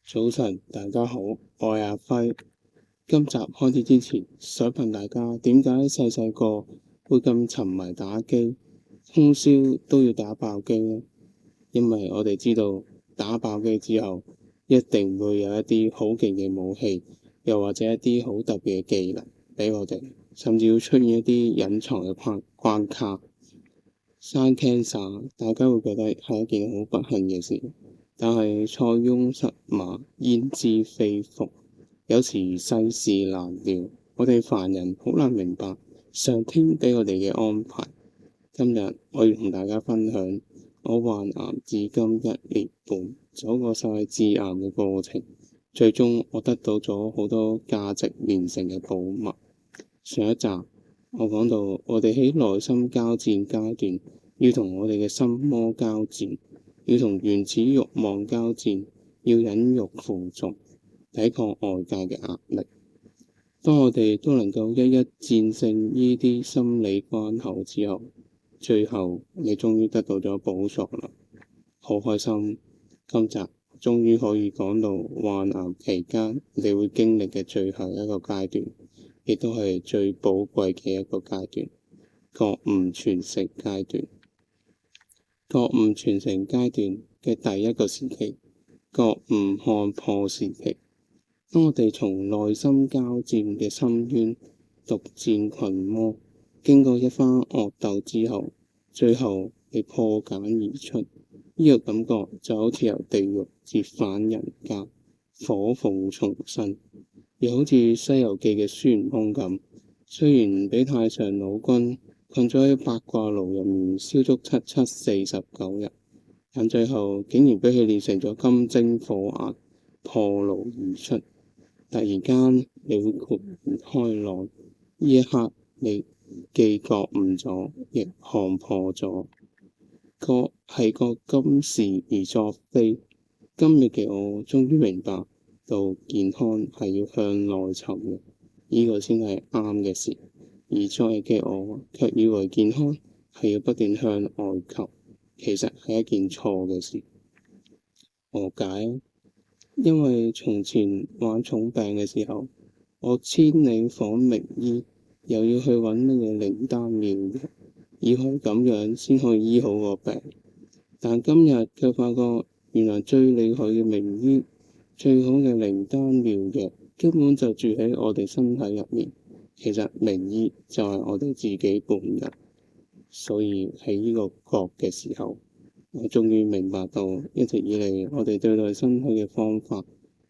早晨，大家好，我係阿輝。今集開始之前，想問大家點解細細個會咁沉迷打機，通宵都要打爆機呢？因為我哋知道打爆機之後，一定會有一啲好勁嘅武器，又或者一啲好特別嘅技能俾我哋，甚至會出現一啲隱藏嘅關卡。生 cancer， 大家會覺得係一件好不幸嘅事，但係塞翁失馬，焉知非福，有時世事難料，我哋凡人好難明白上天俾我哋嘅安排。今日我要同大家分享我患癌至今1年半，走過晒致癌嘅過程，最終我得到咗好多價值連城嘅寶物。上一集我講到我哋喺內心交戰階段，要同我哋嘅心魔交戰，要同原始慾望交戰，要忍辱負重，抵抗外界嘅壓力。當我哋都能夠一一戰勝呢啲心理關口之後，最後你終於得到咗寶藏啦，好開心！今集終於可以講到患癌期間你會經歷嘅最後一個階段，亦都係最寶貴嘅一個階段——覺悟傳承階段。覺悟傳承階段嘅第一個時期，覺悟看破時期。當我哋從內心交戰嘅深淵獨戰群魔，經過一番惡鬥之後，最後你破繭而出，呢個感覺就好似由地獄折返人間，火鳳重生，又好似《西遊記》嘅孫悟空咁，雖然俾太上老君困咗喺八卦爐入面燒足749日，但最後竟然俾佢練成咗金睛火眼，破爐而出。突然間你會豁然開朗，呢一刻你既覺悟咗，亦看破咗。覺係個今是而作非。今日嘅我終於明白到健康係要向內尋嘅，呢個先係啱嘅事。而昨日嘅我卻以為健康係要不斷向外求，其實係一件錯嘅事。何解？因為從前患重病嘅時候，我千里訪名醫，又要去揾乜嘢靈丹妙藥，以為咁樣先可以醫好個病。但今日卻發覺，原來最厲害嘅名醫，最好嘅靈丹妙藥，根本就住喺我哋身體入面。其實名醫就係我哋自己本人。所以喺呢個覺嘅時候，我終於明白到一直以嚟我哋對待身體嘅方法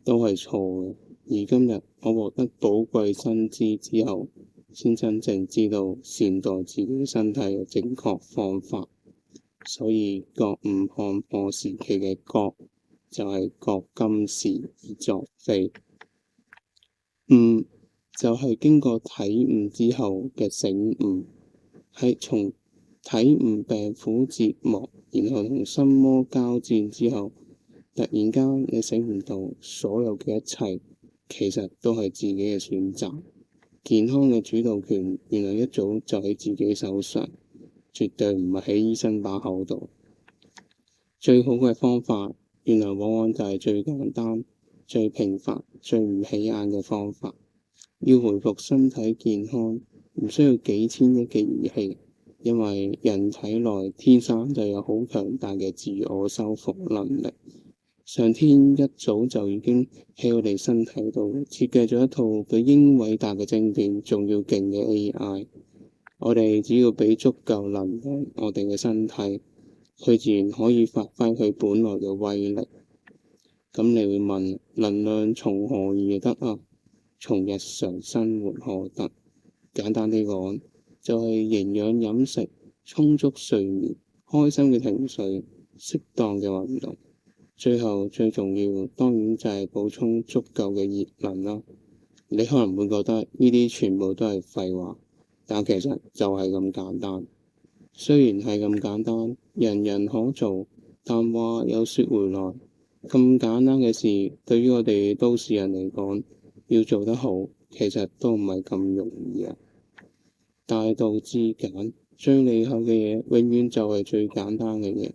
都係錯嘅。而今日我獲得寶貴新知之後，先真正知道善待自己身體嘅正確方法。所以覺悟看破時期嘅覺，就係覺今是而作非。悟就係經過體悟之後嘅醒悟，係從體悟病苦折磨，然後同心魔交戰之後，突然間你醒唔到所有嘅一切其實都係自己嘅選擇。健康嘅主導權原來一早就喺自己手上，絕對唔係喺醫生把口度。最好嘅方法原來往往就係最簡單、最平凡、最唔起眼嘅方法。要回復身體健康，唔需要幾千億嘅儀器，因為人體內天生就有好強大嘅自我修復能力。上天一早就已經喺我哋身體度設計咗一套比英偉大嘅晶片仲要勁嘅 AI。我哋只要俾足夠能量我哋嘅身體，佢自然可以發揮佢本來嘅威力。咁你會問，能量從何而得啊？從日常生活可得。簡單啲講，就係營養飲食、充足睡眠、開心嘅情緒、適當嘅運動。最後最重要當然就係補充足夠嘅熱能啦。你可能會覺得呢啲全部都係廢話，但其實就係咁簡單。雖然係咁簡單，人人可做，但話又說回來，咁簡單嘅事對於我哋都市人嚟講，要做得好其實都唔係咁容易啊。大道至簡，最厲害嘅嘢永遠就係最簡單嘅嘢。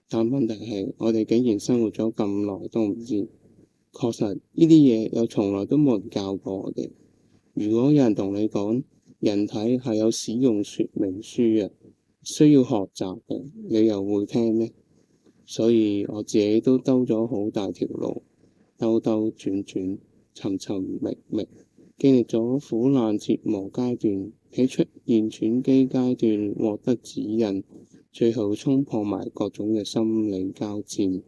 但問題係，我哋竟然生活咗咁耐都唔知。確實呢啲嘢又從來都冇人教過我哋。如果有人同你講人體係有使用說明書嘅，需要學習嘅，你又會聽咩？所以我自己都兜咗好大條路，兜兜轉轉，尋尋覓覓，經歷咗苦難折磨階段，喺出現轉機階段獲得指引，最後衝破埋各種嘅心理交戰，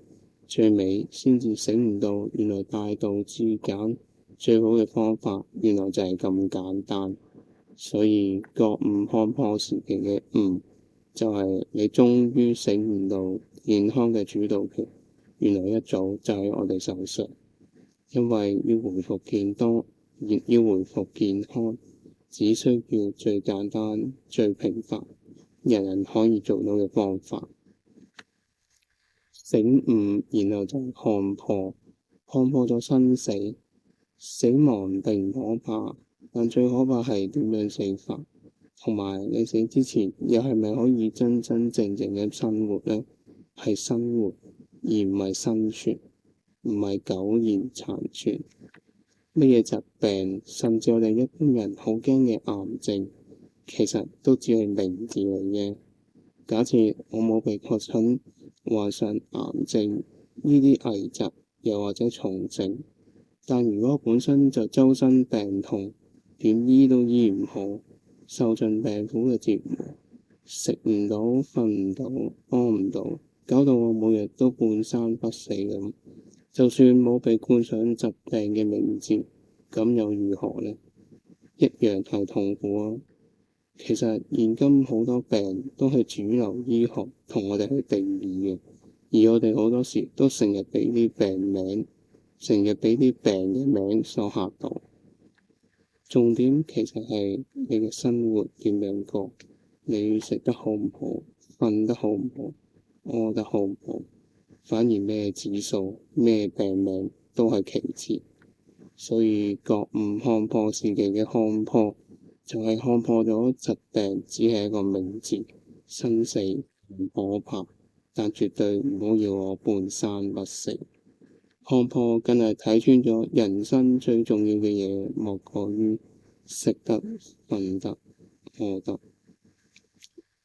最尾先至醒悟到，原來大道至簡，最好嘅方法原來就係咁簡單。所以覺悟看破時期嘅悟，就係你終於醒悟到健康嘅主導權原來一早就喺我哋手上。因為要回復要回復健康，只需要最簡單最平凡人人可以做到嘅方法。醒悟，然後就看破咗生死。死亡並唔可怕，但最可怕係點樣死法，同埋你死之前又係咪可以真真正正嘅生活呢？係生活而唔係生存，唔係苟延殘喘。乜嘢疾病，甚至我哋一般人好驚嘅癌症，其實都只係名字嚟嘅。假設我冇被確診患上癌症呢啲危疾，又或者重症，但如果本身就周身病痛，點醫都醫唔好，受盡病苦嘅折磨，食唔到，瞓唔到，屙唔到，搞到我每日都半生不死咁。就算冇被冠上疾病嘅名字，咁又如何呢？一樣係痛苦啊！其實現今好多病都係主流醫學同我哋去定義嘅，而我哋好多時都成日俾啲病名，成日俾啲病嘅名所嚇到。重點其實係你嘅生活點樣過，你食得好唔好，瞓得好唔好，屙得好唔好，反而咩指數咩病名都係其次。所以覺悟看破時期嘅看破，就係看破咗疾病只係一個名字，生死唔可怕，但絕對唔好要我半生不死。看破更係睇穿咗人生最重要嘅嘢，莫過於食得、瞓得、餓得。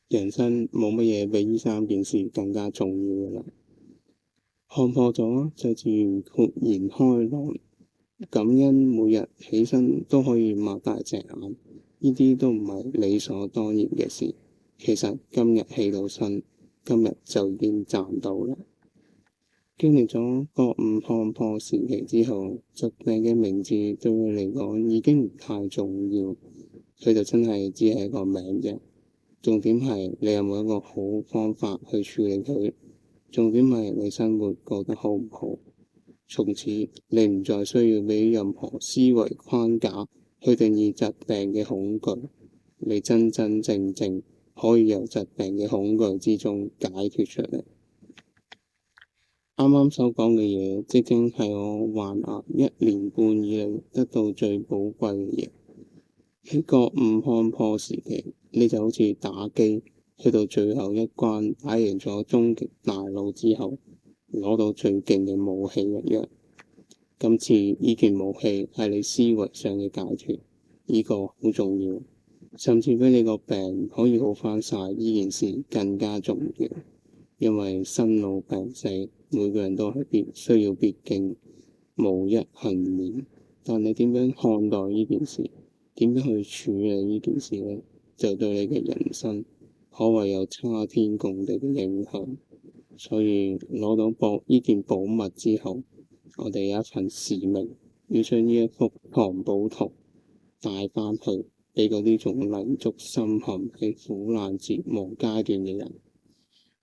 人生冇乜嘢比呢三件事更加重要嘅啦。看破咗就自然豁然開朗。感恩每日起身都可以擘大隻眼，呢啲都唔係理所當然嘅事。其實今日起到身，今日就已經賺到啦。經歷咗覺悟看破時期之後，疾病嘅名字對佢嚟講已經唔太重要，佢就真係只係一個名啫。重點係你有冇一個好方法去處理佢，重點係你生活過得好唔好。從此你唔再需要俾任何思維框架去定義疾病嘅恐懼，你真真正正可以由疾病嘅恐懼之中解脫出嚟。啱啱所講嘅嘢，即正係我患癌1年半以嚟得到最寶貴嘅嘢。喺覺悟看破時期，你就好似打機去到最後一關，打贏咗終極大佬之後，攞到最勁嘅武器一樣。今次呢件武器係你思維上嘅解脫，呢個好重要，甚至比你個病可以好返晒呢件事更加重要。因為生老病死，每個人都係需要必經，無一幸免。但你點樣看待呢件事，點樣去處理呢件事呢？就對你嘅人生可謂有差天共地嘅影響。所以攞到呢件寶物之後，我哋有一份使命，要將呢一幅藏寶圖帶返去，俾嗰啲仲泥足深陷喺苦難折磨階段嘅人。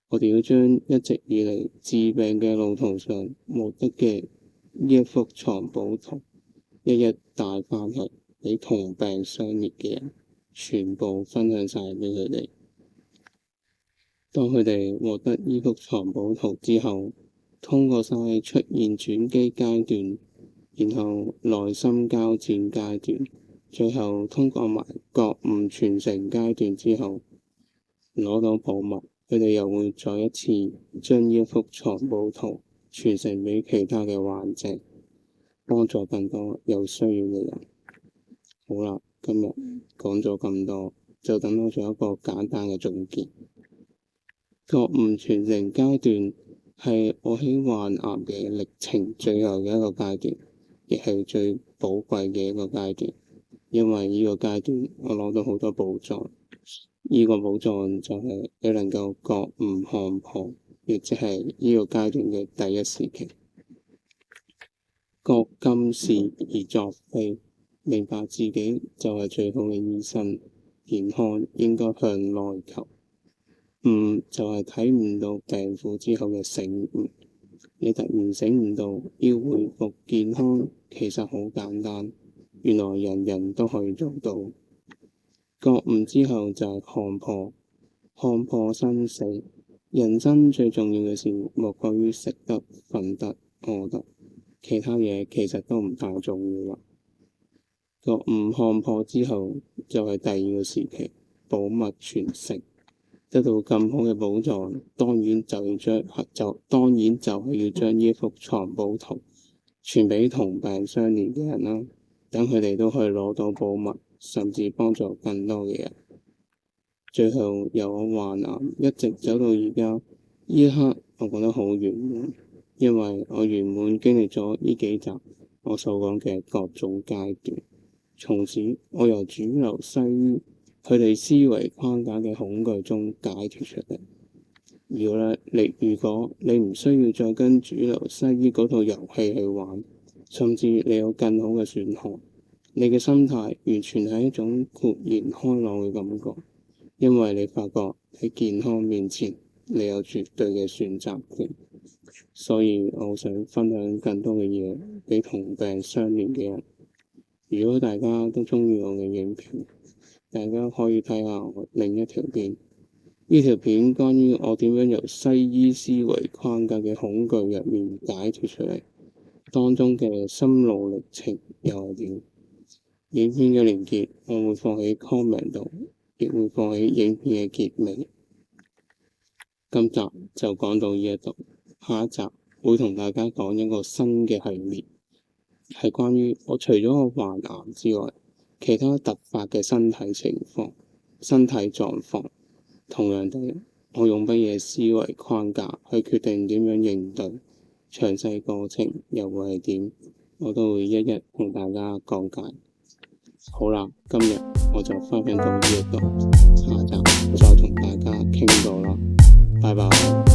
我哋要將一直以嚟治病嘅路途上獲得嘅呢一幅藏寶圖，一一帶返去，俾同病相憐嘅人，全部分享晒俾佢哋。當佢哋獲得呢幅藏寶圖之後，通過晒出現轉機階段，然後內心交戰階段，最後通過埋覺悟傳承階段之後，攞到寶物，佢哋又會再一次將呢一幅藏寶圖傳承俾其他嘅患者。幫助更多有需要嘅人。好啦，今日講咗咁多，就等我做一個簡單嘅總結。覺悟傳承階段係我喺患癌嘅歷程最後嘅一個階段，亦係最寶貴嘅一個階段，因為呢個階段我攞到好多寶藏。呢個寶藏就係你能夠覺悟看破，亦即係呢個階段嘅第一時期。覺今是而作非，明白自己就係最好嘅醫生。健康應該向內求。悟就係睇唔到病苦之後嘅醒悟。你突然醒悟到要恢復健康，其實好簡單，原來人人都可以做到。覺悟之後就係看破生死。人生最重要嘅事莫過於食得、瞓得、餓得，其他嘢其實都唔太重要啦。覺悟看破之後就係第二個時期，寶物傳承。得到咁好嘅寶藏，當然就係要將呢幅藏寶圖傳俾同病相憐嘅人啦，等佢哋都可以攞到寶物，甚至幫助更多嘅人。最後由我患癌一直走到而家，呢一刻我覺得好圓滿，因為我圓滿經歷咗呢幾集我所講嘅各種階段，從此我由主流西醫佢哋思維框架嘅恐懼中解脫出嚟。如果你唔需要再跟主流西醫嗰套遊戲去玩，甚至你有更好嘅選項，你嘅心態完全係一種豁然開朗嘅感覺，因為你發覺喺健康面前你有絕對嘅選擇權。所以我想分享更多嘅嘢俾同病相憐嘅人。如果大家都鍾意我嘅影片，大家可以睇下我另一條片，呢條片關於我點樣由西醫思維框架嘅恐懼入面解脫出嚟，當中嘅心路歷程又係點？影片嘅連結我會放喺 comment 度，亦會放喺影片嘅結尾。今集就講到呢一度，下一集會同大家講一個新嘅系列，係關於我除咗我患癌之外，其他突發嘅身體情況、身體狀況，同樣地，我用乜嘢思維框架去決定點樣應對，詳細過程又會係點，我都會一一同大家講解。好啦，今日我就分享到呢一度，下集再同大家傾過啦，拜拜。